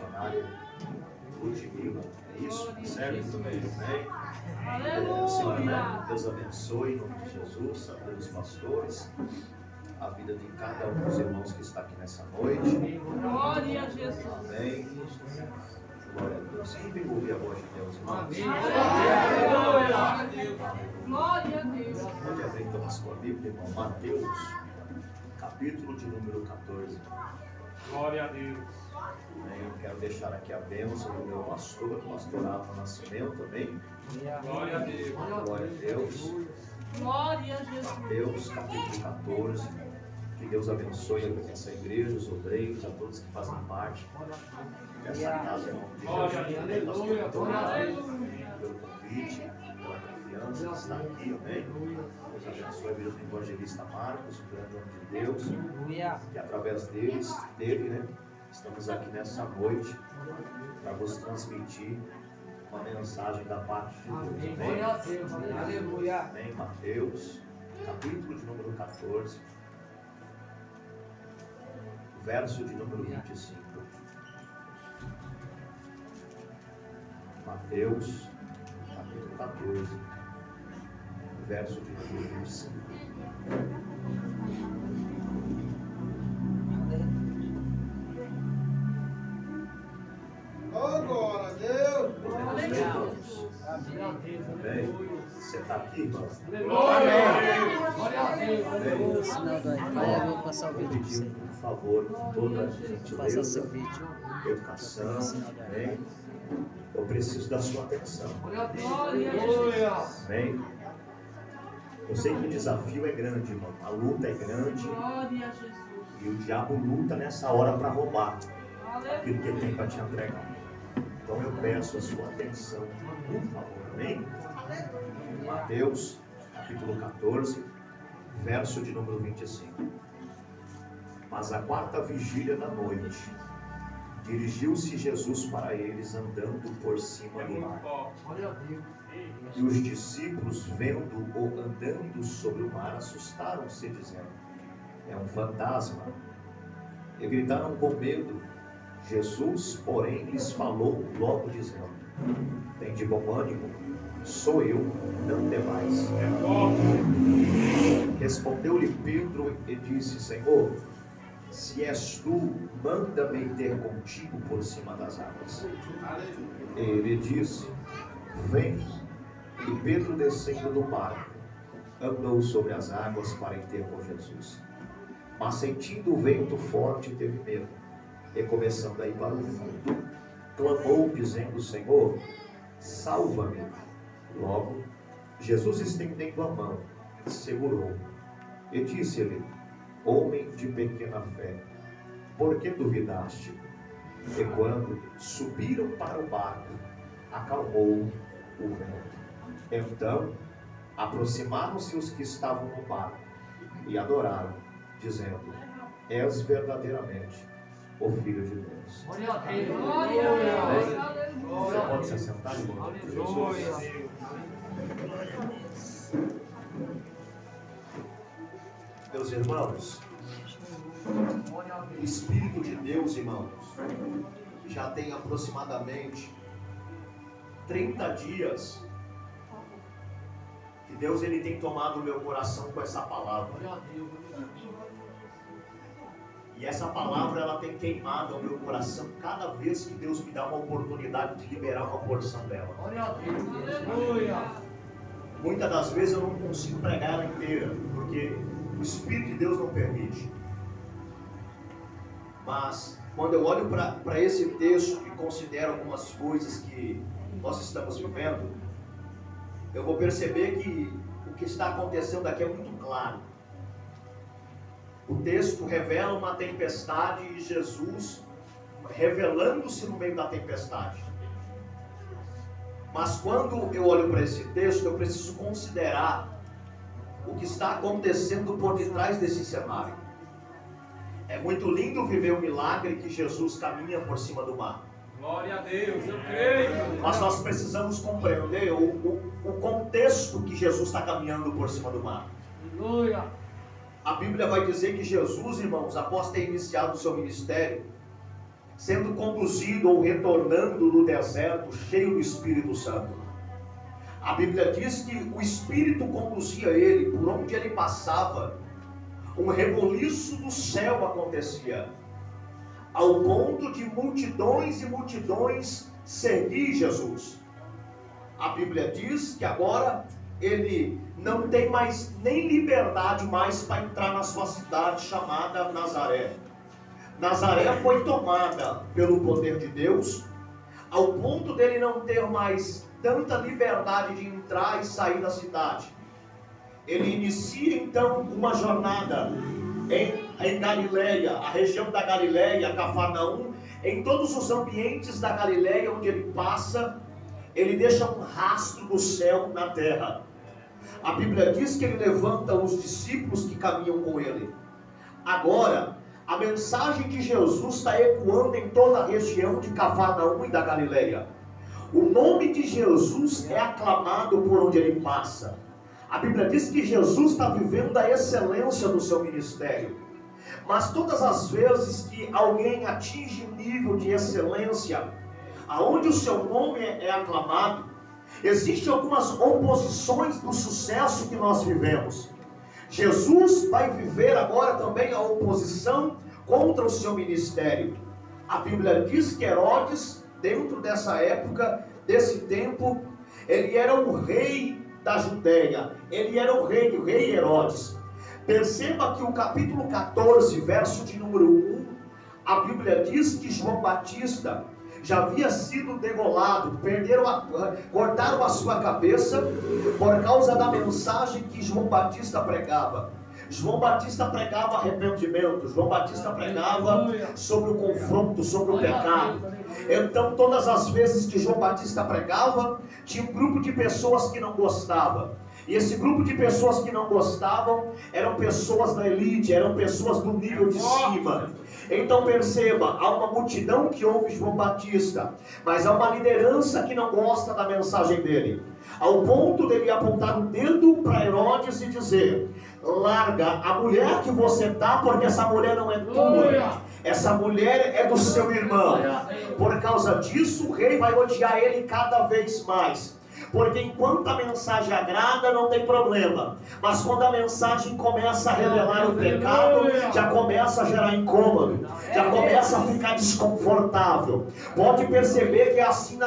missionária Ludmila, é isso? Certo? Amém? Aleluia! Deus abençoe em nome de Jesus, a vida dos pastores, a vida de cada um dos irmãos que está aqui nessa noite. Glória a Jesus! Amém. Glória a Deus. Quem tem que ouvir a voz de Deus, irmãos? Aleluia! Glória a Deus! Pode abrir então a sua Bíblia, irmão. Mateus, capítulo de número 14. Glória a Deus. Eu quero deixar aqui a bênção do meu pastor Alfa Nascimento, amém? Glória a Deus. Glória a Deus. Glória a Jesus! Mateus, capítulo 14. Que Deus abençoe essa igreja, os obreiros, a todos que fazem parte dessa casa, em nome de Jesus. Aleluia. Pelo convite, pela confiança que está aqui, amém? Deus abençoe a vida do evangelista Marcos, o grande homem de Deus, que através dele, né, estamos aqui nessa noite para vos transmitir uma mensagem da parte de Deus, amém? Aleluia. Amém? Mateus, capítulo de número 14. Verso de número 25. Mateus, capítulo 14, verso de número 25. Oh, glória a Deus. Podemos ler, irmãos? Amém. Você está aqui, irmão? Glória a Deus. Amém. Eu vou passar o Vou vídeo para pedir você. por favor, toda a Passar gentileza, seu vídeo. educação, amém? Eu preciso da sua atenção, Glória a Jesus! amém? Eu sei que o desafio é grande, irmão. A luta é grande Glória a Jesus! e o diabo luta nessa hora para roubar Aleluia! aquilo que ele tem para te entregar. Então eu peço a sua atenção, por favor, amém? Mateus, capítulo 14, verso de número 25. Mas a quarta vigília da noite, dirigiu-se Jesus para eles andando por cima do mar. E os discípulos, vendo-o andando sobre o mar, assustaram-se, dizendo: é um fantasma. E gritaram com medo. Jesus, porém, lhes falou logo, dizendo: tem de bom ânimo, sou eu, não temais. Respondeu-lhe Pedro e disse: Senhor, se és tu, manda-me ter contigo por cima das águas. Ele disse: vem. E Pedro, descendo do barco, andou sobre as águas para ir ter com Jesus. Mas sentindo o vento forte, teve medo. E começando a ir para o fundo, clamou, dizendo: Senhor, salva-me. Logo, Jesus, estendendo a mão, segurou. E disse-lhe: homem de pequena fé, por que duvidaste? E quando subiram para o barco, acalmou o vento. Então, aproximaram-se os que estavam no barco e adoraram, dizendo: és verdadeiramente o Filho de Deus. Glória a Amém? Deus! Você pode se assentar, irmão? Jesus. Meus irmãos, o Espírito de Deus, irmãos, já tem aproximadamente 30 dias que Deus ele tem tomado o meu coração com essa palavra. E essa palavra ela tem queimado ao meu coração cada vez que Deus me dá uma oportunidade de liberar uma porção dela. Muitas das vezes eu não consigo pregar ela inteira, porque o Espírito de Deus não permite. Mas quando eu olho para esse texto e considero algumas coisas que nós estamos vivendo, eu vou perceber que o que está acontecendo aqui é muito claro. O texto revela uma tempestade e Jesus revelando-se no meio da tempestade. Mas quando eu olho para esse texto, eu preciso considerar o que está acontecendo por detrás desse cenário. É muito lindo viver o milagre que Jesus caminha por cima do mar. Glória a Deus, eu creio. Mas nós precisamos compreender o contexto que Jesus está caminhando por cima do mar. Aleluia. A Bíblia vai dizer que Jesus, irmãos, após ter iniciado o seu ministério, sendo conduzido ou retornando no deserto cheio do Espírito Santo. A Bíblia diz que o Espírito conduzia ele, por onde ele passava, um reboliço do céu acontecia, ao ponto de multidões e multidões seguir Jesus. A Bíblia diz que agora ele não tem mais nem liberdade mais para entrar na sua cidade chamada Nazaré. Nazaré foi tomada pelo poder de Deus, ao ponto dele não ter mais tanta liberdade de entrar e sair da cidade. Ele inicia então uma jornada em Galileia, a região da Galileia, Cafarnaum, em todos os ambientes da Galileia onde ele passa, ele deixa um rastro do céu na terra. A Bíblia diz que ele levanta os discípulos que caminham com ele. Agora, a mensagem de Jesus está ecoando em toda a região de Cafarnaum e da Galileia. O nome de Jesus é aclamado por onde ele passa. A Bíblia diz que Jesus está vivendo a excelência do seu ministério. Mas todas as vezes que alguém atinge um nível de excelência, aonde o seu nome é aclamado, existem algumas oposições do sucesso que nós vivemos. Jesus vai viver agora também a oposição contra o seu ministério. A Bíblia diz que Herodes, dentro dessa época, desse tempo, ele era o rei da Judéia, ele era o rei Herodes. Perceba que o capítulo 14, verso de número 1, a Bíblia diz que João Batista já havia sido degolado, cortaram a sua cabeça por causa da mensagem que João Batista pregava. João Batista pregava arrependimento, João Batista pregava sobre o confronto, sobre o pecado. Então todas as vezes que João Batista pregava, tinha um grupo de pessoas que não gostavam. E esse grupo de pessoas que não gostavam eram pessoas da elite, eram pessoas do nível de cima. Então perceba, há uma multidão que ouve João Batista, mas há uma liderança que não gosta da mensagem dele, ao ponto dele apontar o dedo para Herodes e dizer: larga a mulher que você dá, porque essa mulher não é tua, essa mulher é do seu irmão. Por causa disso o rei vai odiar ele cada vez mais. Porque enquanto a mensagem agrada, não tem problema. Mas quando a mensagem começa a revelar o pecado, já começa a gerar incômodo, já começa a ficar desconfortável. Pode perceber que é assim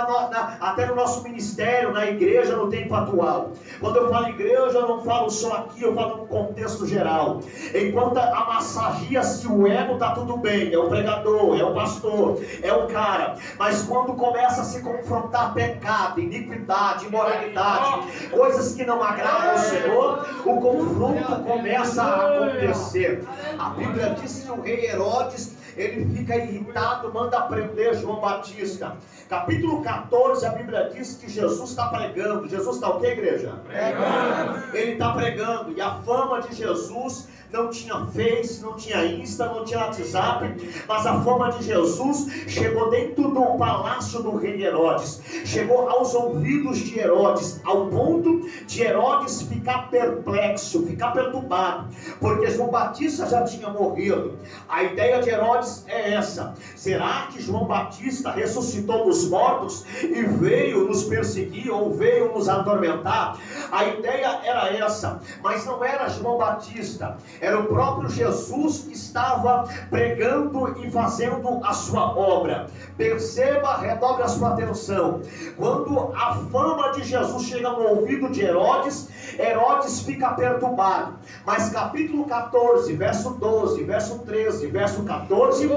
até no nosso ministério, na igreja, no tempo atual. Quando eu falo igreja, eu não falo só aqui, eu falo no contexto geral. Enquanto massagia-se o ego, está tudo bem. É o pregador, é o pastor, é o cara. Mas quando começa a se confrontar pecado, iniquidade, imoralidade, coisas que não agradam ao Senhor, o confronto começa a acontecer. A Bíblia diz que o rei Herodes, ele fica irritado, manda prender João Batista. Capítulo 14, a Bíblia diz que Jesus está pregando. Jesus está o que, igreja? Pregando. Ele está pregando, e a fama de Jesus não tinha Face, não tinha Insta, não tinha WhatsApp, mas a fama de Jesus chegou dentro do palácio do rei Herodes, chegou aos ouvidos de Herodes, ao ponto de Herodes ficar perplexo, ficar perturbado, porque João Batista já tinha morrido. A ideia de Herodes é essa: será que João Batista ressuscitou dos mortos e veio nos perseguir ou veio nos atormentar? A ideia era essa, mas não era João Batista, era o próprio Jesus que estava pregando e fazendo a sua obra. Perceba, redobre a sua atenção. Quando a fama de Jesus chega no ouvido de Herodes, Herodes fica perturbado. Mas capítulo 14, verso 12, verso 13, verso 14,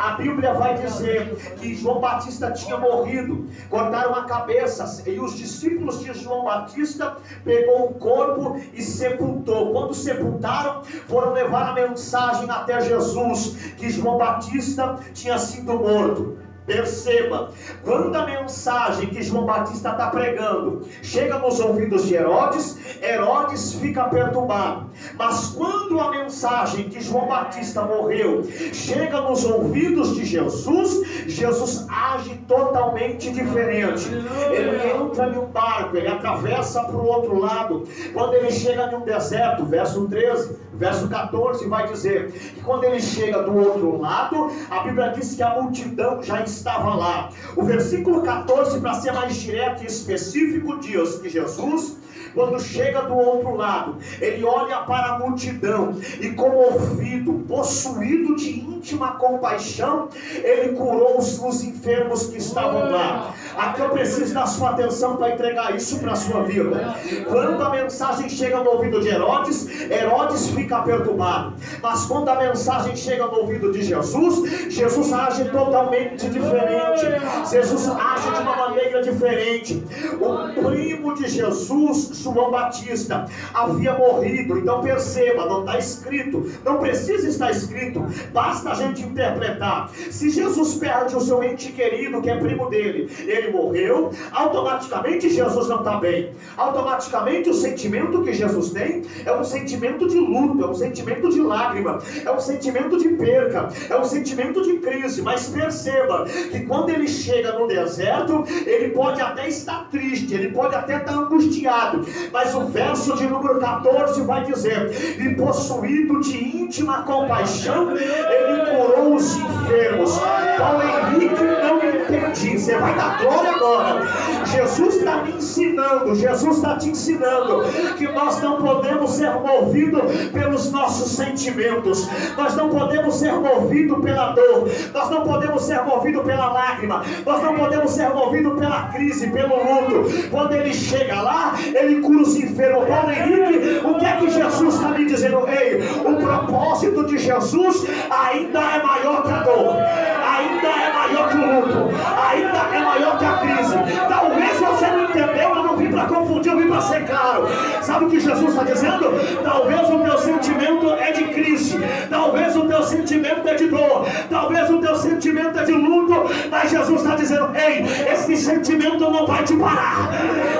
a Bíblia vai dizer que João Batista tinha morrido, cortaram a cabeça, e os discípulos de João Batista pegou o corpo e sepultou. Quando sepultaram, foram levar a mensagem até Jesus, que João Batista tinha sido morto. Perceba, quando a mensagem que João Batista está pregando chega nos ouvidos de Herodes, Herodes fica perturbado. Mas quando a mensagem que João Batista morreu chega nos ouvidos de Jesus, Jesus age totalmente diferente. Ele entra em um barco, ele atravessa para o outro lado. Quando ele chega em um deserto, verso 13, Verso 14 vai dizer que quando ele chega do outro lado, a Bíblia diz que a multidão já estava lá. O versículo 14, para ser mais direto e específico, diz que Jesus, quando chega do outro lado, ele olha para a multidão e, comovido, possuído de íntima compaixão, ele curou os enfermos que estavam lá. Aqui eu preciso da sua atenção para entregar isso para a sua vida. Quando a mensagem chega no ouvido de Herodes, Herodes fica perturbado. Mas quando a mensagem chega no ouvido de Jesus, Jesus age totalmente diferente. Jesus age de uma maneira diferente. O primo de Jesus, João Batista, havia morrido. Então perceba, não está escrito, não precisa estar escrito, basta a gente interpretar. Se Jesus perde o seu ente querido, que é primo dele, ele morreu, automaticamente Jesus não está bem. Automaticamente o sentimento que Jesus tem é um sentimento de luto, é um sentimento de lágrima, é um sentimento de perca, é um sentimento de crise. Mas perceba que quando ele chega no deserto, ele pode até estar triste, ele pode até estar angustiado, mas o verso de número 14 vai dizer: e possuído de íntima compaixão, ele curou os enfermos. Paulo Henrique, não entendi. Você vai dar glória agora. Jesus está me ensinando, Jesus está te ensinando que nós não podemos ser movidos pelos nossos sentimentos, nós não podemos ser movidos pela dor, nós não podemos ser movidos pela lágrima, nós não podemos ser movidos pela crise, pelo luto. Quando ele chega lá, ele cura os enfermos. Paulo Henrique, o que é que Jesus está me dizendo? Ei, o propósito de Jesus ainda é maior que a dor, ainda é maior que o luto, ainda é maior que a crise. Talvez você não entendeu, eu não vim para confundir, eu vim para ser claro. Sabe o que Jesus está dizendo? Talvez o teu sentimento é de crise, talvez o teu sentimento é de dor, talvez o teu sentimento é de luto, mas Jesus está dizendo: ei, esse sentimento não vai te parar.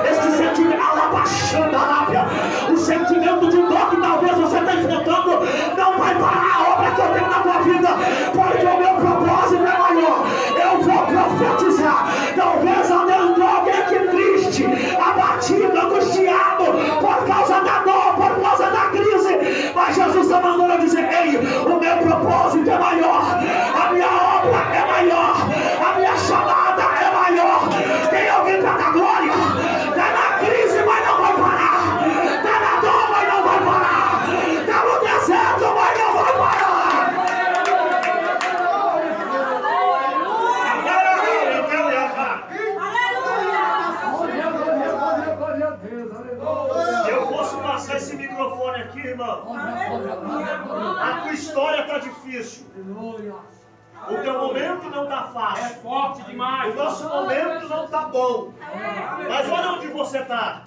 Esse sentimento, o sentimento de dor que talvez você está enfrentando não vai parar a obra que eu tenho na tua vida, porque o meu propósito é maior. Eu vou profetizar. Talvez alguém aqui triste, abatido, angustiado por causa da dor, por causa da crise, mas Jesus está mandando eu dizer: ei, o meu propósito é maior, a minha obra é maior, a minha chamada é maior. Tem alguém para dar glória? Está na crise, mas não vai parar. Está na dor, mas não vai parar. Está no deserto, mas não vai parar. Se eu fosse passar esse microfone aqui, irmão, a tua história está difícil. O teu momento não está fácil. É forte demais. O nosso momento não está bom. Mas olha onde você está.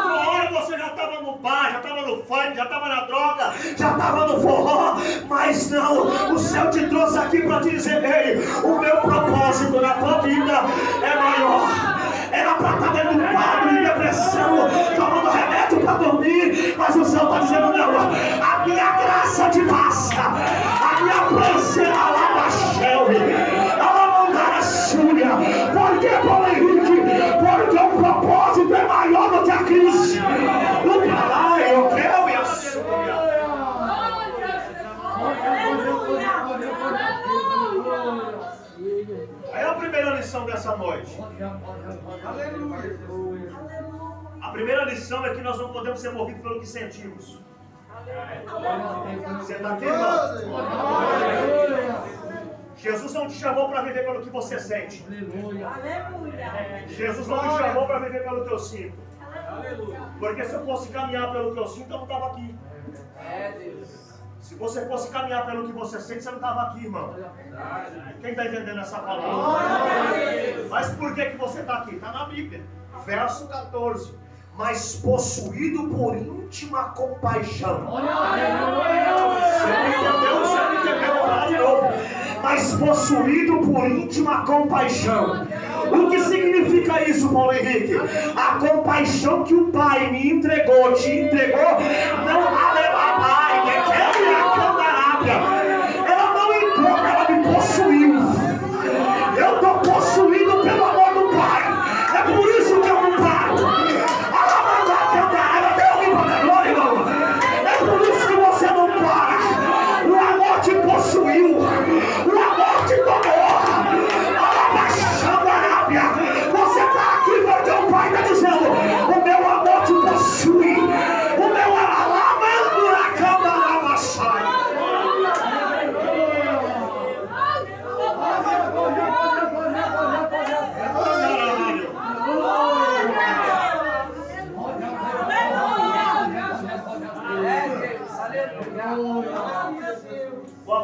Uma hora você já estava no bar, já estava no funk, já estava na droga, já estava no forró. Mas não, o céu te trouxe aqui para te dizer: ei, o meu propósito na tua vida é maior. Era para estar dentro do quadro de depressão, tomando remédio para dormir, mas o céu está dizendo: não, a minha graça te basta, a minha prece Por que, Paulo Henrique? Porque o propósito é maior do que a crise. O parai, eu quero e a sua. Aí a primeira lição dessa noite. A primeira lição é que nós não podemos ser movidos pelo que sentimos. Você está aqui, irmão? Jesus não te chamou para viver pelo que você sente. Jesus não te chamou para viver pelo que eu sinto. Porque se eu fosse caminhar pelo que eu sinto, eu não estava aqui. Se você fosse caminhar pelo que você sente, você não estava aqui, irmão. Quem está entendendo essa palavra? Mas por que você está aqui? Está na Bíblia. Verso 14. Mas possuído por íntima compaixão. Você não entendeu? Você não entendeu? Vou falar de novo. Mas possuído por íntima compaixão. O que significa isso, Paulo Henrique? A compaixão que o Pai me entregou, te entregou, não aleluia, ela não entrou, ela me possuiu. Eu estou possuído pelo amor do Pai. É por isso que eu não paro.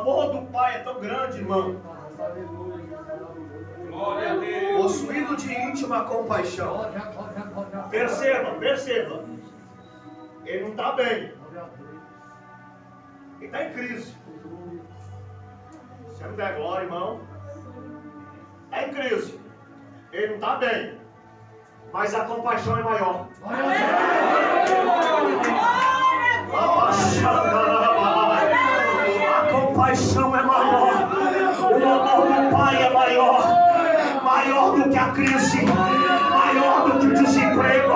amor do Pai é tão grande, irmão, Glória a Deus. possuído de íntima compaixão. Perceba. Ele não está bem. Ele está em crise. Se não der glória, irmão, está em crise. Ele não está bem. Mas a compaixão é maior. A compaixão é maior. O amor do Pai é maior. Maior do que a crise, maior do que o desemprego,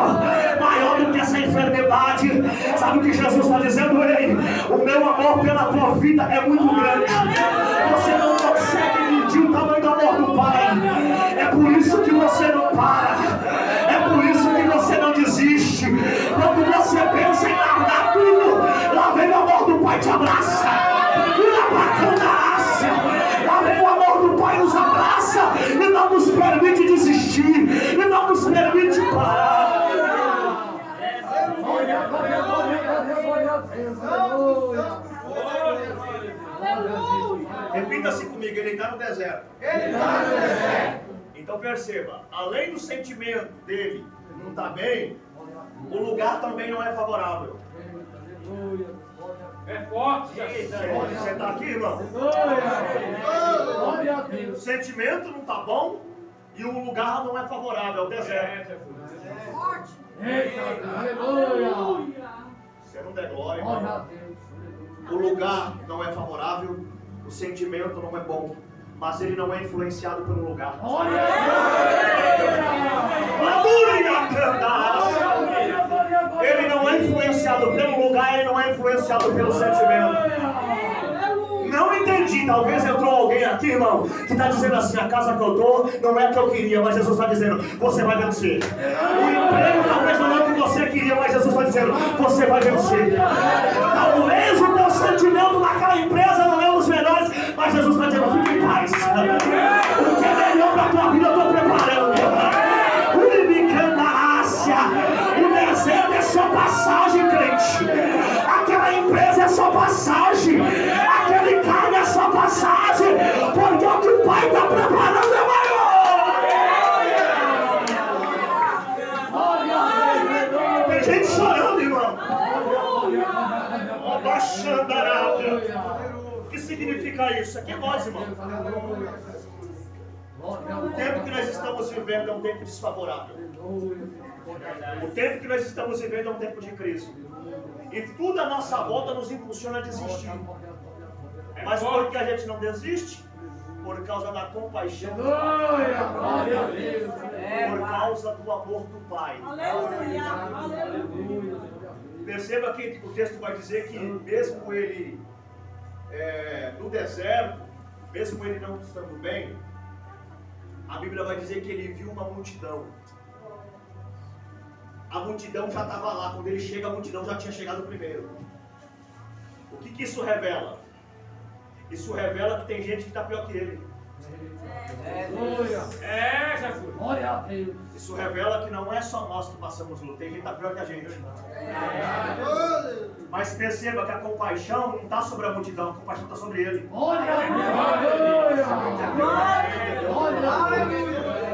maior do que essa enfermidade. Sabe o que Jesus está dizendo? Ei, o meu amor pela tua vida é muito grande. Você não consegue medir o tamanho do amor do Pai. É por isso que você não para. É por isso que você não desiste. Quando você pensa em largar tudo, lá vem o amor do Pai te abraça. Lá vem o amor do Pai nos abraça e não nos permite desistir, e não nos permite parar. Repita-se comigo, ele está no deserto. Então perceba, além do sentimento dele não está bem, o lugar também não é favorável. É forte, Jesus. Você está aqui, irmão? O sentimento não está bom e o lugar não é favorável, é o deserto. Se não der glória, irmão, o lugar não é favorável, o sentimento não é bom, mas ele não é influenciado pelo lugar. Ele não é influenciado pelo lugar, ele não é influenciado pelo sentimento. Não entendi, talvez entrou alguém aqui, irmão, que está dizendo assim: a casa que eu estou não é a que eu queria, mas Jesus está dizendo, você vai vencer. O emprego talvez não é o que você queria, mas Jesus está dizendo, você vai vencer. Talvez o teu sentimento naquela empresa não é um dos melhores, mas Jesus está dizendo, fique em paz. O que é melhor para a tua vida eu estou preparando. O deserto é só passagem, crente. Aquela empresa é só passagem. Aquele carro é só passagem. Porque o que o Pai está preparando é maior. Tem gente chorando, irmão. O que significa isso? Aqui é nós, irmão. O tempo que nós estamos vivendo é um tempo desfavorável. O tempo que nós estamos vivendo é um tempo de crise. E tudo à nossa volta nos impulsiona a desistir. Mas por que a gente não desiste? Por causa da compaixão do Pai. Por causa do amor do Pai. Perceba que o texto vai dizer que mesmo ele no deserto, mesmo ele não estando bem, a Bíblia vai dizer que ele viu uma multidão. A multidão já estava lá. Quando ele chega, a multidão já tinha chegado primeiro. O que isso revela? Isso revela que tem gente que está pior que ele. Jesus. Isso revela que não é só nós que passamos luta. Tem gente que está pior que a gente. Mas perceba que a compaixão não está sobre a multidão. A compaixão está sobre ele.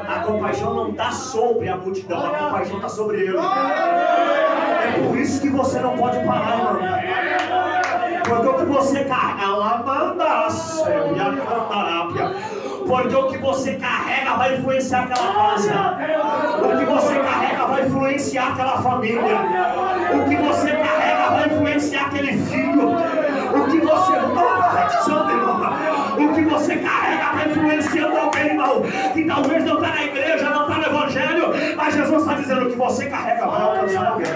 A compaixão não está sobre a multidão, a compaixão está sobre ele. É por isso que você não pode parar, irmão. Porque o que você carrega, porque o que você carrega vai influenciar aquela casa. O que você carrega vai influenciar aquela família. O que você carrega vai influenciar aquele filho. O que você o que você carrega vai influenciando alguém, irmão, que talvez não está na igreja, não está no evangelho, mas Jesus está dizendo que você carrega vai alcançar alguém.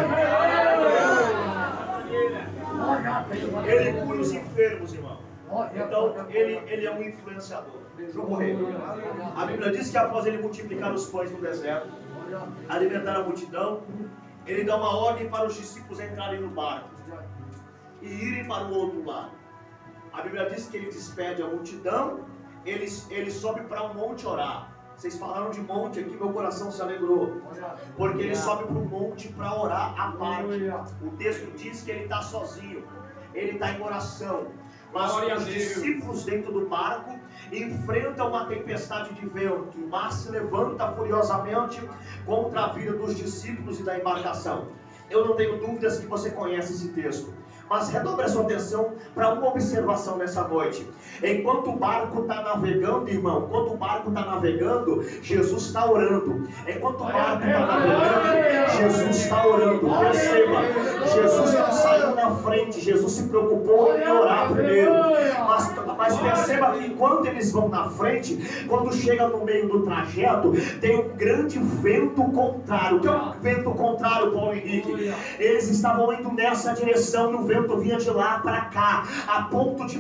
Ele cura os enfermos, irmão. Então ele é um influenciador. Deixa eu correr. A Bíblia diz que após ele multiplicar os pães no deserto, alimentar a multidão, ele dá uma ordem para os discípulos entrarem no barco e irem para o outro lado. A Bíblia diz que ele despede a multidão, ele sobe para um monte orar. Vocês falaram de monte aqui, meu coração se alegrou. Porque ele sobe para o monte para orar à parte. O texto diz que ele está sozinho, ele está em oração. Mas Glória a os Deus. discípulos dentro do barco enfrentam uma tempestade de vento. O mar se levanta furiosamente contra a vida dos discípulos e da embarcação. Eu não tenho dúvidas que você conhece esse texto. Mas redobre a sua atenção para uma observação nessa noite. Enquanto o barco está navegando, irmão, enquanto o barco está navegando, Jesus está orando. Enquanto o barco está navegando, Jesus está orando. Perceba, Jesus não saiu na frente, Jesus se preocupou em orar primeiro. Mas perceba que enquanto eles vão na frente, quando chega no meio do trajeto, tem um grande vento contrário. O que é um vento contrário, Paulo Henrique? Eles estavam indo nessa direção e o vento vinha de lá para cá, a ponto de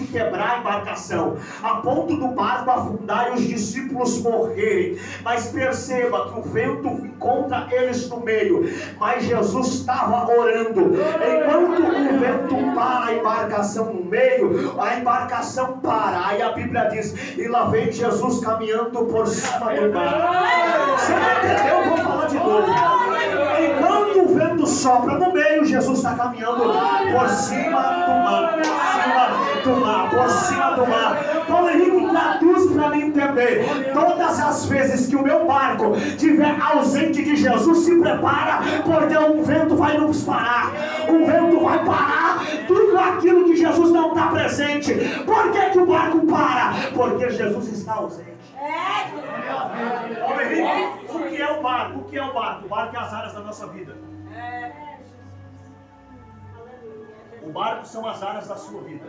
quebrar a embarcação, a ponto do barco afundar e os discípulos morrerem. Mas perceba que o vento encontra eles no meio, mas Jesus estava orando. Enquanto o vento para a embarcação no meio, a embarcação para. Aí a Bíblia diz: e lá vem Jesus caminhando por cima do mar. Você não entendeu? Eu vou falar de novo. Enquanto o vento sopra no meio, Jesus está caminhando por cima do mar, por cima do mar, por cima do mar. Paulo Henrique, traduz para mim entender. Todas as vezes que o meu barco estiver ausente de Jesus, se prepara, porque um vento vai nos parar. O vento vai parar tudo aquilo que Jesus não está presente. Por que o barco para? Porque Jesus está ausente. Paulo Henrique, o que é o barco? O que é o barco? O barco é as áreas da nossa vida. O barco são as áreas da sua vida.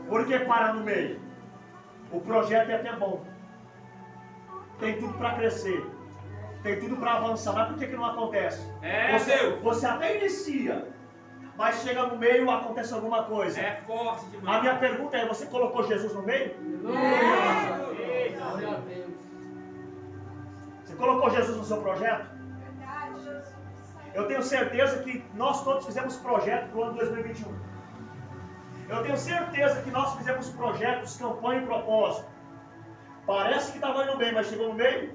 Por que para no meio? O projeto é até bom. Tem tudo para crescer. Tem tudo para avançar. Mas por que não acontece? Você até inicia, mas chega no meio, acontece alguma coisa. É forte demais. A minha pergunta é: você colocou Jesus no meio? Você colocou Jesus no seu projeto? Eu tenho certeza que nós todos fizemos projeto para o ano 2021. Eu tenho certeza que nós fizemos projetos, campanha e propósito. Parece que estava indo bem, mas chegou no meio.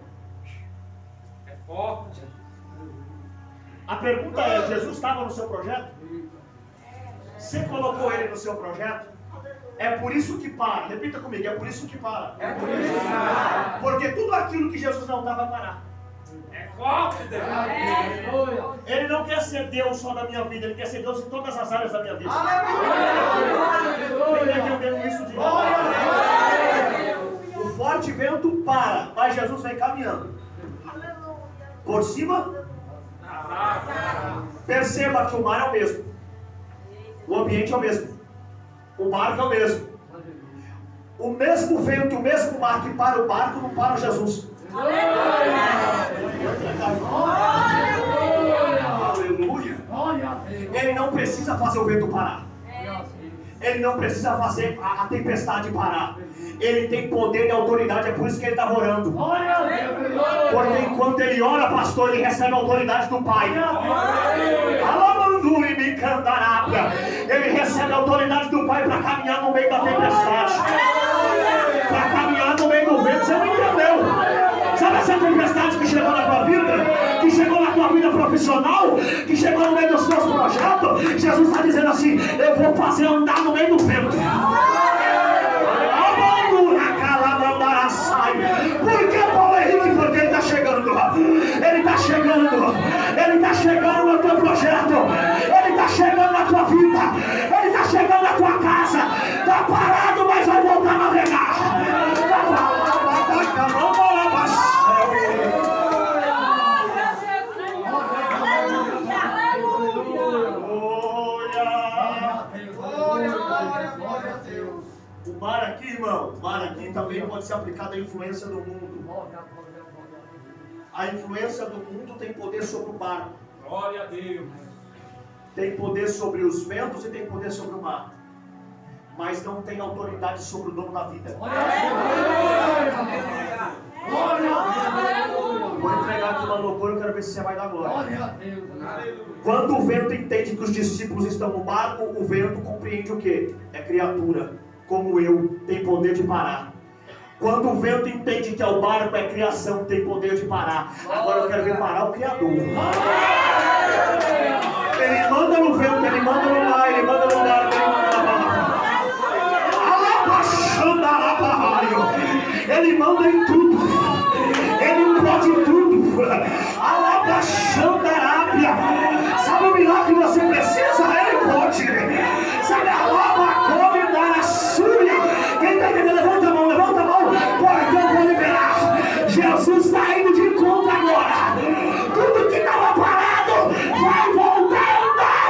É forte. A pergunta é: Jesus estava no seu projeto? Você colocou ele no seu projeto? É por isso que para. Repita comigo: é por isso que para. É por isso que para. Porque tudo aquilo que Jesus não dá vai parar. É forte, Deus. Ele não quer ser Deus só da minha vida, Ele quer ser Deus em todas as áreas da minha vida. Quem está entendendo isso de novo? O forte vento para, mas Jesus vem caminhando. Por cima, perceba que o mar é o mesmo. O ambiente é o mesmo. O barco é o mesmo. O mesmo vento, o mesmo mar que para o barco, não para Jesus. Aleluia. Ele não precisa fazer o vento parar. Ele não precisa fazer a tempestade parar. Ele tem poder e autoridade, é por isso que ele estava orando. Porque enquanto ele ora, pastor, ele recebe a autoridade do Pai. Ele recebe a autoridade do Pai para caminhar no meio da tempestade. Para caminhar no meio do vento. Você não entendeu? Sabe essa tempestade que chegou na tua vida? Que chegou na tua vida profissional? Que chegou no meio dos teus projetos? Jesus está dizendo assim: eu vou fazer andar no meio do vento. Por que, Paulo Henrique? Porque ele está chegando. Ele está chegando. Ele está chegando no teu projeto. Ele está chegando na tua vida. Ele está chegando na tua casa. Está parado, mas vai voltar a navegar. O mar aqui, irmão, o mar aqui também pode ser aplicado à influência do mundo. A influência do mundo tem poder sobre o barco. Glória a Deus. Tem poder sobre os ventos e tem poder sobre o mar. Mas não tem autoridade sobre o dono da vida. Vou entregar aqui uma loucura, eu quero ver se você vai dar glória. Quando o vento entende que os discípulos estão no barco, o vento compreende o quê? É criatura, como eu, tem poder de parar. Quando o vento entende que é o barco, é criação, tem poder de parar. Agora eu quero ver parar o Criador. Ele manda no vento, ele manda no mar, ele manda no mar, ele manda na barra. Ele manda em tudo. Ele pode tudo. Alabaxandarábia. Sabe o milagre que você precisa? Ele pode. Sabe a labacobe da Súria? Quem está entendendo? Levanta a mão, levanta a mão. Porque eu vou liberar. Jesus está indo de encontro agora. Tudo que estava parado vai voltar a andar.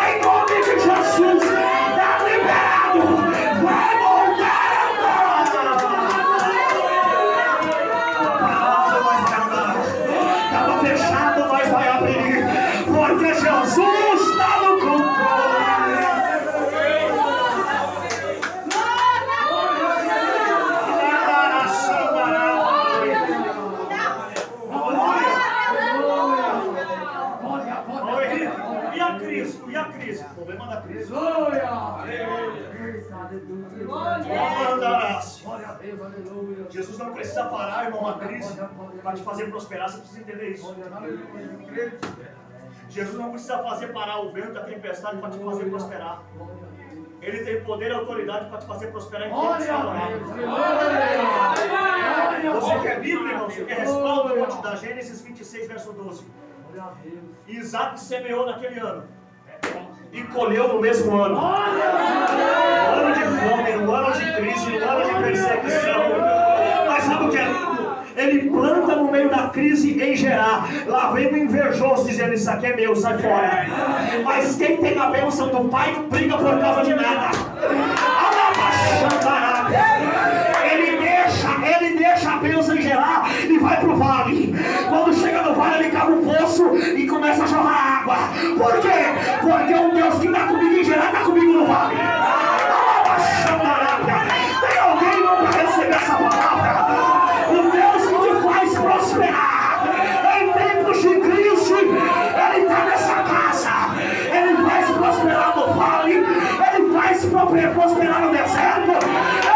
Em nome de Jesus. Está liberado. Vai voltar a andar. Estava fechado, mas vai abrir. Porque Jesus está no controle. E a crise? O problema da crise. Jesus não precisa parar, irmão, uma crise para te fazer prosperar. Você precisa entender isso. Jesus não precisa fazer parar o vento da tempestade para te fazer prosperar. Ele tem poder e autoridade para te fazer prosperar em todo lugar. Você quer Bíblia, irmão? Você quer respaldo? Eu vou te dar Gênesis 26, verso 12. Isaac semeou naquele ano e colheu no mesmo ano. No ano de fome, no ano de crise, no ano de perseguição. Mas sabe o que é lindo? Ele planta no meio da crise em Gerar. Lá vem o invejoso dizendo: isso aqui é meu, sai fora. Mas quem tem a bênção do pai não briga por causa de nada. Ele deixa a bênção em Gerar e vai pro vale. Quando chega no vale, ele cava um poço e começa a jorrar água. Por quê? Porque o Deus que está comigo em Gerar está comigo no vale. Tem alguém não para receber essa palavra? O Deus que te faz prosperar em tempos de crise, Ele está nessa casa. Ele faz prosperar no vale, Ele faz prosperar no deserto,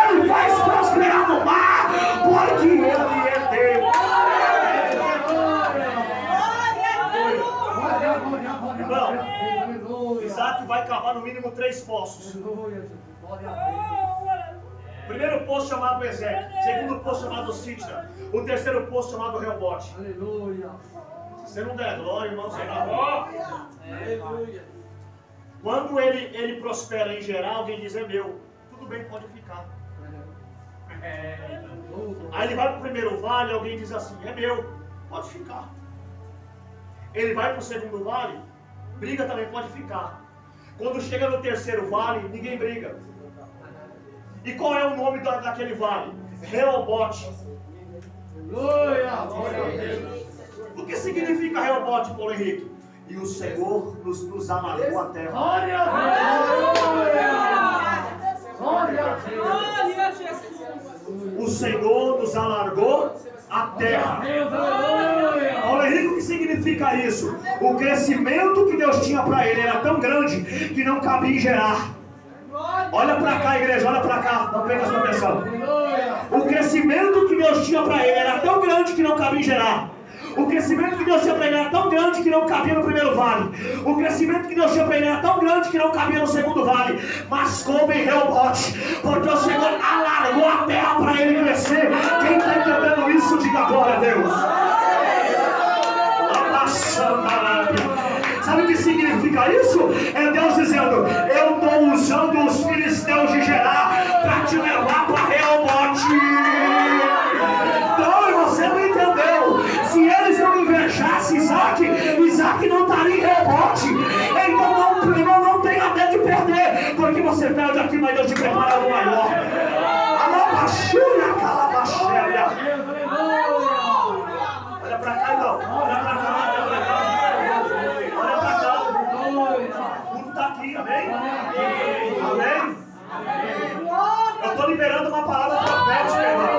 Ele faz prosperar no mar, porque Ele é Deus. Irmão, Isaac vai cavar no mínimo 3 poços. O primeiro poço chamado Ezequiel, o segundo poço chamado Sitna, o terceiro poço chamado Reobote. Aleluia. Se você não der glória, irmão, você dá glória. Quando ele prospera em geral, alguém diz: é meu. Tudo bem, pode ficar. Aí ele vai para o primeiro vale, alguém diz assim: é meu, pode ficar. Ele vai para o segundo vale, briga também, pode ficar. Quando chega no terceiro vale, ninguém briga. E qual é o nome daquele vale? Reobote. O que significa Reobote, Paulo Henrique? E o Senhor nos alargou a terra. O Senhor nos alargou a terra. Paulo Henrique, o que significa isso? O crescimento que Deus tinha para ele era tão grande que não cabia em Gerar. Olha para cá, igreja, olha para cá, não perca a sua atenção. O crescimento que Deus tinha para ele era tão grande que não cabia em Gerar. O crescimento que Deus tinha para ele era tão grande que não cabia no primeiro vale. O crescimento que Deus tinha para ele era tão grande que não cabia no segundo vale. Mas coube em Reobote, porque o Senhor alargou a terra para ele crescer. Quem está entendendo isso, diga glória a Deus. Sabe o que significa isso? É Deus dizendo: eu estou usando os filisteus de Gerar para te levar para Reobote. Então você não entendeu. Se eles não invejassem Isaac não estaria em Reobote. Então não tenha medo de perder, porque você perde aqui, mas Deus te prepara algo maior. Alabaxúria, calabaxélia. Olha para cá, então. Olha para cá. Olha para cá. Tudo está aqui, amém? Amém? Eu estou liberando uma palavra profética, irmão.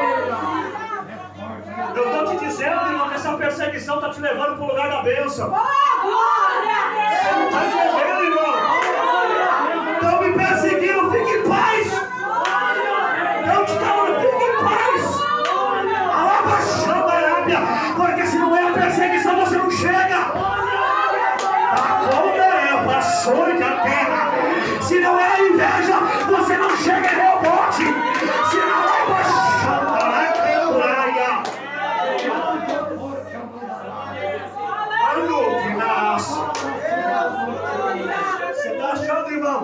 Eu estou te dizendo, irmão, que essa perseguição está te levando para o lugar da bênção. Você não está entendendo, irmão? Estão me perseguindo, fique em paz. Eu te falo, fique em paz. Alabaxando a Arábia, porque se não é a perseguição, você não chega. sonho da terra. Se não é inveja, você não chega em rebote. Se não é você está achando, irmão?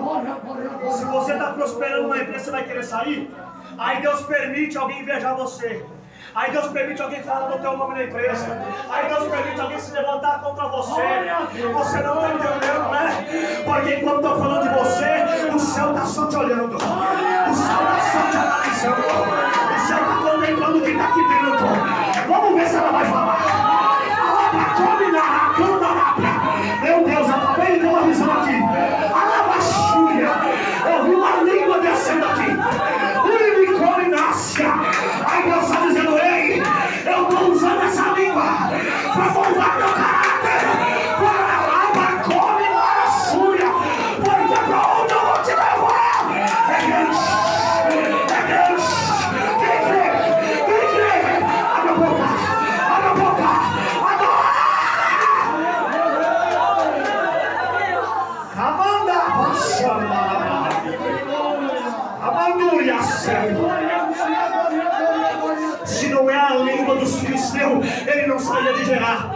Se você está prosperando na empresa, você vai querer sair? Aí Deus permite alguém invejar você. Aí Deus permite alguém falar do teu nome na empresa. Aí Deus permite alguém se levantar contra você. Você não está entendendo, né? Porque enquanto estou falando de você, o céu está só te olhando. O céu está só te analisando. O céu está contemplando quem está aqui dentro. Vamos ver se ela vai falar. Meu Deus, eu acabei de ter uma visão aqui. Alabaxúria. Eu vi uma língua descendo aqui. Aí Deus está dizendo: ei, eu estou usando essa língua para moldar meu caráter. Para lá, come lá na súria. Porque para onde eu vou te levar? É Deus. É Deus. Quem crê? Quem crê? Abre a boca. Abre a boca. Adora. Amanda, chama. Amandúria, Senhor. Se não é a língua dos filisteus, ele não saía de Gerar.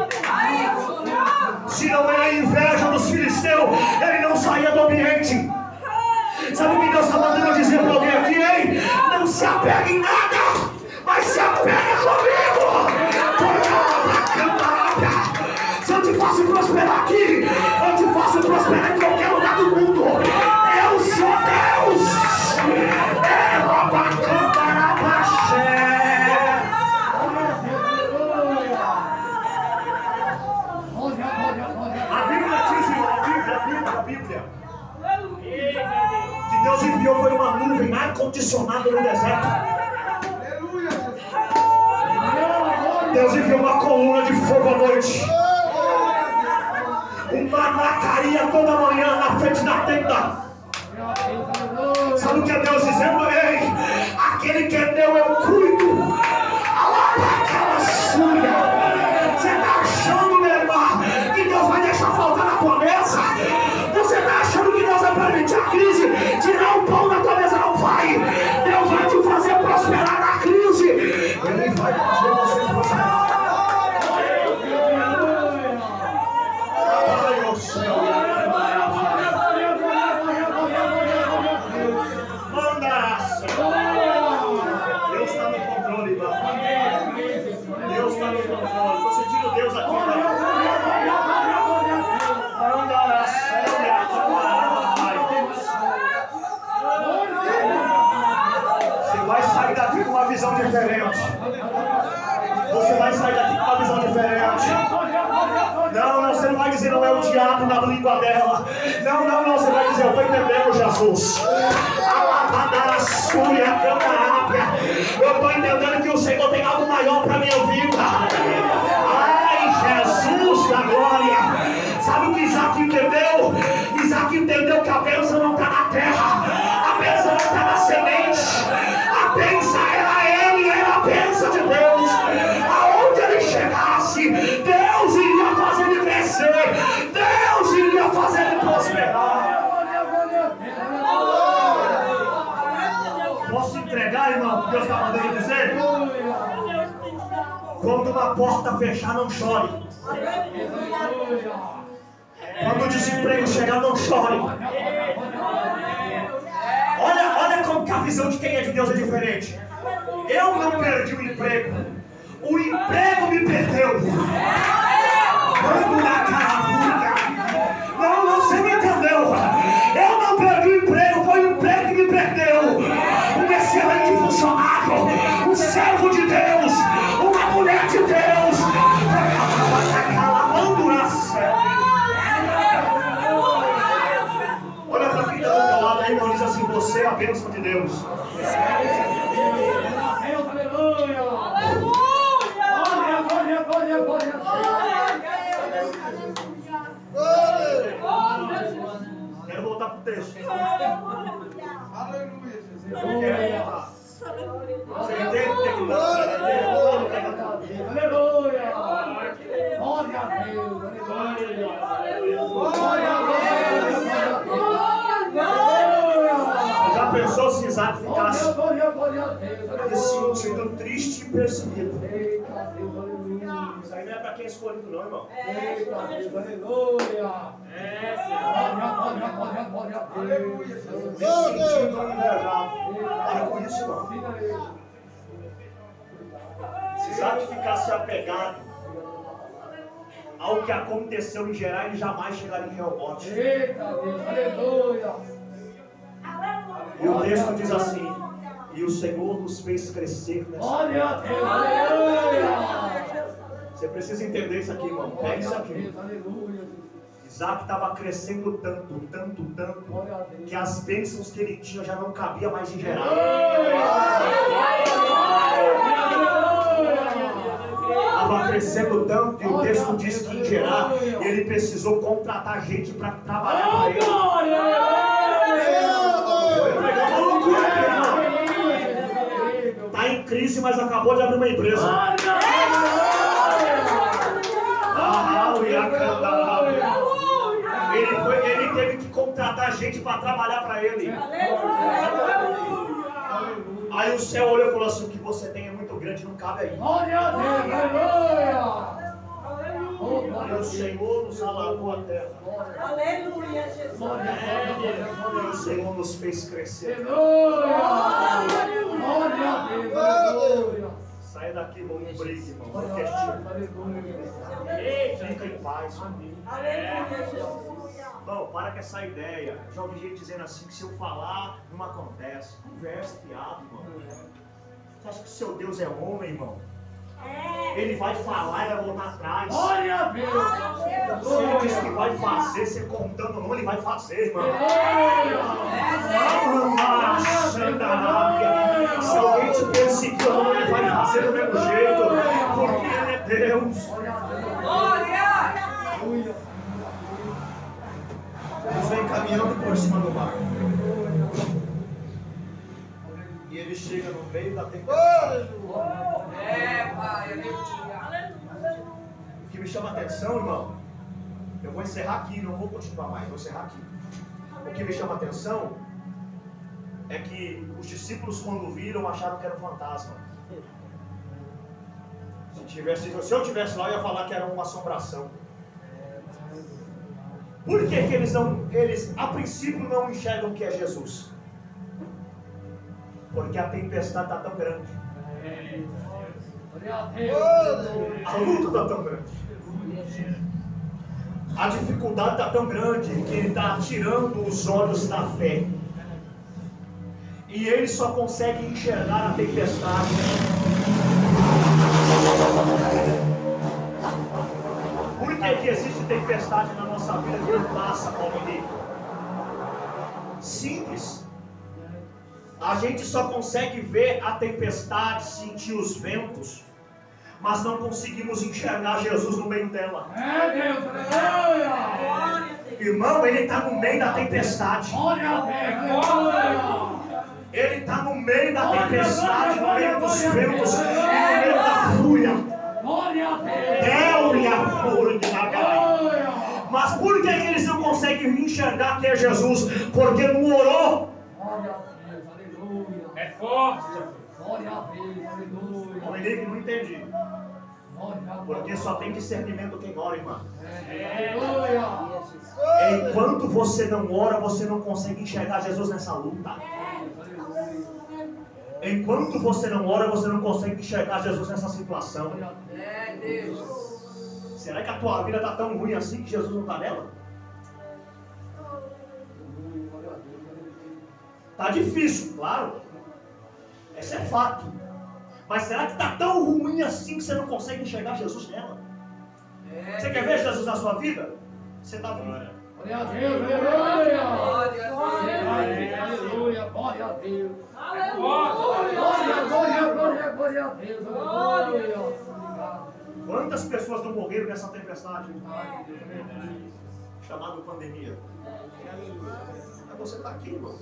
Se não é a inveja dos filisteus, ele não saía do ambiente. Sabe o que Deus está mandando dizer para alguém aqui, hein? Não se apega em nada, mas se apega comigo. Se eu te faço prosperar aqui, eu te faço prosperar em qualquer lugar do mundo. Eu sou Deus. A Bíblia que Deus enviou foi uma nuvem ar-condicionada no deserto. Deus enviou uma coluna de fogo à noite, uma macaria toda manhã na frente da tenda. Sabe o que é Deus dizendo? Ei, aquele que é meu eu cuido. Aquela súria. Você está achando, meu irmão, que Deus vai deixar faltar na tua mesa? Você está achando que Deus vai permitir a crise tirar o pão da tua mesa? Não vai. Deus vai te fazer prosperar na crise. Ele vai fazer você prosperar. Ai, o céu. Deus está no controle, irmão. Deus está no controle. Estou sentindo Deus aqui, irmão. Você vai sair daqui com uma visão diferente. Você vai sair daqui com uma visão diferente. Não, você não vai dizer não é o diabo na língua dela. Não, você vai dizer eu estou entendendo Jesus. Eu estou entendendo que o Senhor tem algo maior para a minha vida. Ai, Jesus da glória. Sabe o que Isaac entendeu? Isaac entendeu que a bênção não está na terra. A bênção não está na semente. A bênção era ele, era a bênção de Deus. Aonde ele chegasse, Deus iria fazer ele crescer. Deus iria fazer ele prosperar. Posso entregar, irmão, o que Deus está mandando dizer? Quando uma porta fechar, não chore. Quando o desemprego chegar, não chore. Olha como que a visão de quem é de Deus é diferente. Eu não perdi o emprego. O emprego me perdeu. Quando na caravuca. Não, você me entendeu. Eu não perdi o emprego, foi o emprego que me perdeu. Um excelente funcionário, um servo de Deus, uma mulher de Deus. Olha para quem está do teu lado aí, irmão, diz assim: você é a bênção de Deus. Quero voltar para o texto. Aleluia, Jesus. Você entende o que está Aleluia. Glória a Deus. Glória a Deus. pensou se Isaac ficasse Glória a Deus. se sentindo triste e perseguido? Eita Deus, aleluia. Isso aí não é para quem é escolhido, não, irmão. Eita Deus, aleluia. Glória a Deus. Se sentindo envergonhado. Para com isso, irmão. Se Isaac ficasse apegado ao que aconteceu em Gerar, ele jamais chegaria em Reobote. Eita Deus, aleluia. E o texto diz assim: e o Senhor nos fez crescer nessa. Glória a Deus, aleluia. Você precisa entender isso aqui, irmão. É isso aqui. Aleluia. Isaac estava crescendo tanto, Glória a Deus. que as bênçãos que ele tinha já não cabia mais em Gerar. Estava crescendo tanto, e o texto diz que em Gerar ele precisou contratar gente para trabalhar para ele. Está em crise, mas acabou de abrir uma empresa. Ele teve que contratar gente para trabalhar para ele. Aí o céu olhou e falou assim: o que você tem é muito grande, não cabe aí. Glória a Deus, aleluia. E o Senhor nos alargou a terra. Aleluia, Jesus. E o Senhor nos fez crescer. Glória a Deus, aleluia. Sai daqui, irmão, não brigue, irmão. Não questione. Fica em paz. Aleluia, Jesus. Não, para com essa ideia. Já ouvi gente dizendo assim que se eu falar, não acontece. Conversa, fiado, irmão. Você acha que o seu Deus é homem, irmão? Ele vai falar e vai voltar atrás. Glória a Deus. Se ele disse que vai fazer, você contando ou não, ele vai fazer, irmão. Se alguém te perseguir ou não, ele vai fazer do mesmo jeito. Porque ele é Deus. Glória! Jesus vem caminhando por cima do mar. E ele chega no meio da tempestade. Pai, aleluia. O que me chama a atenção, irmão, eu vou encerrar aqui, não vou continuar mais, vou encerrar aqui. O que me chama a atenção é que os discípulos, quando viram, acharam que era um fantasma. Se eu tivesse lá, eu ia falar que era uma assombração. Por que que eles a princípio não enxergam que é Jesus? Porque a tempestade está tão grande. A luta está tão grande. A dificuldade está tão grande que ele está tirando os olhos da fé. E ele só consegue enxergar a tempestade. Por que existe tempestade na nossa vida que não passa, Paulo Henrique? Simples. A gente só consegue ver a tempestade, sentir os ventos, mas não conseguimos enxergar Jesus no meio dela. Irmão, ele está no meio da tempestade. Ele está no meio da tempestade, no meio dos ventos e no meio da fúria. Mas por que eles não conseguem enxergar que é Jesus? Porque não orou. É forte. O Henrique não entendi. Porque só tem discernimento quem ora, irmão. Enquanto você não ora, você não consegue enxergar Jesus nessa luta. Enquanto você não ora, você não consegue enxergar Jesus nessa situação. Será que a tua vida está tão ruim assim que Jesus não está nela? Está difícil, claro. Esse é fato. Mas será que está tão ruim assim que você não consegue enxergar Jesus nela? Você quer ver Jesus na sua vida? Você está vivo. Glória a Deus, aleluia! Aleluia, glória a Deus! Glória a Deus, aleluia! Quantas pessoas não morreram nessa tempestade? Chamada pandemia. Mas você está aqui, irmão.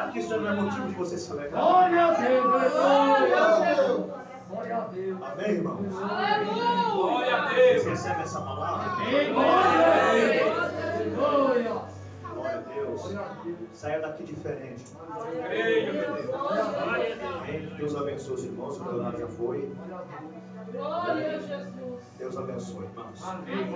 Aqui isso não é motivo de você se alegrar. Glória a Deus, aleluia! Glória a Deus! Amém, irmão? Glória a Deus. Você recebe essa palavra? Glória a Deus! Aleluia! Glória a Deus. Deus. Saia daqui diferente. Creio, meu Deus. Amém? Deus abençoe os irmãos. O Leonardo já foi. Glória a Jesus. Deus abençoe, irmãos. Amém.